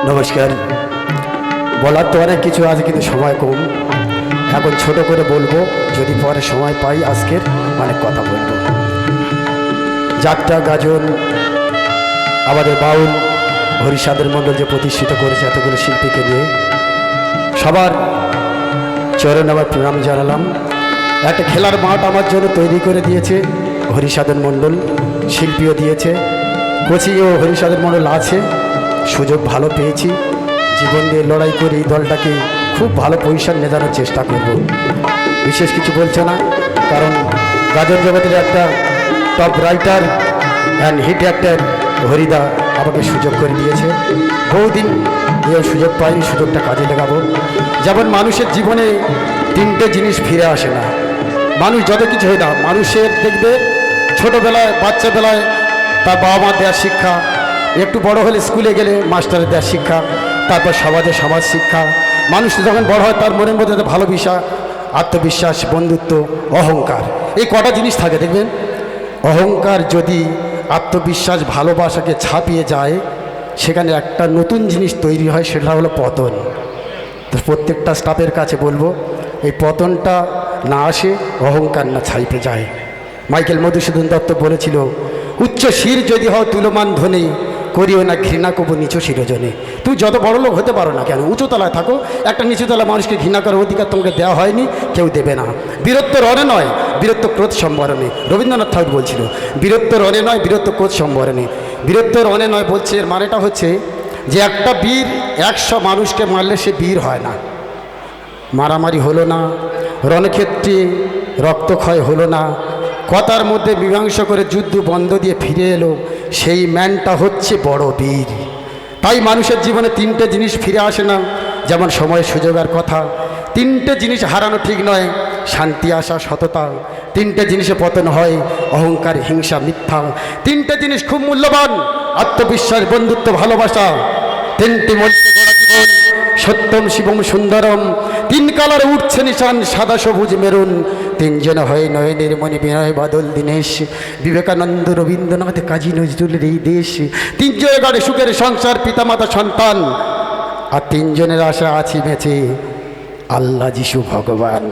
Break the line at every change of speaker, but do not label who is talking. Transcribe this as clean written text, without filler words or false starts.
নমস্কার। বলার তো অনেক কিছু আছে, কিন্তু সময় কম। এখন ছোট করে বলবো, যদি পরে সময় পাই আজকের অনেক কথা বলবো। যাত্রা গাজন আমাদের বাউল হরিসাধন মণ্ডল যে প্রতিষ্ঠিত করেছে এতগুলো শিল্পীকে নিয়ে, সবার চরণ আমার প্রণাম জানালাম। একটা খেলার মাঠ আমার জন্য তৈরি করে দিয়েছে হরিসাধন মণ্ডল, শিল্পীও দিয়েছে, কোচিও হরিসাধন মণ্ডল আছে। সুযোগ ভালো পেয়েছি, জীবন দিয়ে লড়াই করে এই দলটাকে খুব ভালো পজিশন নেওয়ার চেষ্টা করব। বিশেষ কিছু বলছে না, কারণ গাজন জগতের একটা top writer and hit actor হরিদা আমাকে সুযোগ করে দিয়েছে। বহুদিন এই সুযোগ পাইনি, সুযোগটা কাজে লাগাবো। যেমন মানুষের জীবনে তিনটে জিনিস ফিরে আসে না। মানুষ যত কিছু হয় না, মানুষের দেখবে ছোটোবেলায় বাচ্চাবেলায় তার বাবা মা দেওয়ার শিক্ষা, একটু বড় হলে স্কুলে গেলে মাস্টারের দেওয়ার শিক্ষা, তারপর সমাজে সমাজ শিক্ষা। মানুষ যখন বড় হয় তার মনের মধ্যে ভালোবাসা, আত্মবিশ্বাস, বন্ধুত্ব, অহংকার, এই কটা জিনিস থাকে দেখবেন। অহংকার যদি আত্মবিশ্বাস ভালোবাসাকে ছাপিয়ে যায়, সেখানে একটা নতুন জিনিস তৈরি হয়, সেটা হলো পতন। তো প্রত্যেকটা স্টাফের কাছে বলবো, এই পতনটা না আসে, অহংকার না ছাইপে যায়। মাইকেল মধুসূদন দত্ত বলেছিল, উচ্চ শির যদি হও তুলমান ধ্বনি, করিও না ঘৃণা কবু নিচু শিরোজনে। তুমি যত বড় লোক হতে পারো না কেন, উঁচুতলায় থাকো, একটা নিচুতলায় মানুষকে ঘৃণা করার অধিকার তোমাকে দেওয়া হয়নি, কেউ দেবে না। বীরত্ব রণে নয়, বীরত্ব ক্রোধ সম্বরণে। রবীন্দ্রনাথ ঠাকুর বলছিল, বীরত্ব রণে নয়, বীরত্ব ক্রোধ সম্বরণে। বীরত্ব রণে নয় বলছে, এর মানেটা হচ্ছে যে একটা বীর 100 মানুষকে মারলে সে বীর হয় না। মারামারি হলো না, রণক্ষেত্রে রক্তক্ষয় হলো না, কথার মধ্যে মীমাংসা করে যুদ্ধ বন্ধ দিয়ে ফিরে এলো, সেই ম্যানটা হচ্ছে বড় বীর। তাই মানুষের জীবনে তিনটে জিনিস ফিরে আসে না, যেমন সময়, সুযোগ আর কথা। তিনটে জিনিস হারানো ঠিক নয়, শান্তি, আশা, সততা। তিনটে জিনিসে পতন হয়, অহংকার, হিংসা, মিথ্যা। তিনটে জিনিস খুব মূল্যবান, আত্মবিশ্বাস, বন্ধুত্ব, ভালোবাসা। তিনটি মধ্যে গড়া জীবন, সত্যম শিবম সুন্দরম। তিন কালার উঠছে নিশান, সাদা সবুজ মেরুন। তিনজন হয় নয়নের মণি, বিনয় বাদল দীনেশ, বিবেকানন্দ, রবীন্দ্রনাথ, কাজী নজরুলের এই দেশ। তিনজনের গাড়ি সুখের সংসার, পিতামাতা, সন্তান। আর তিনজনের আশা আছি বেঁচে, আল্লাহ, যিশু, ভগবান।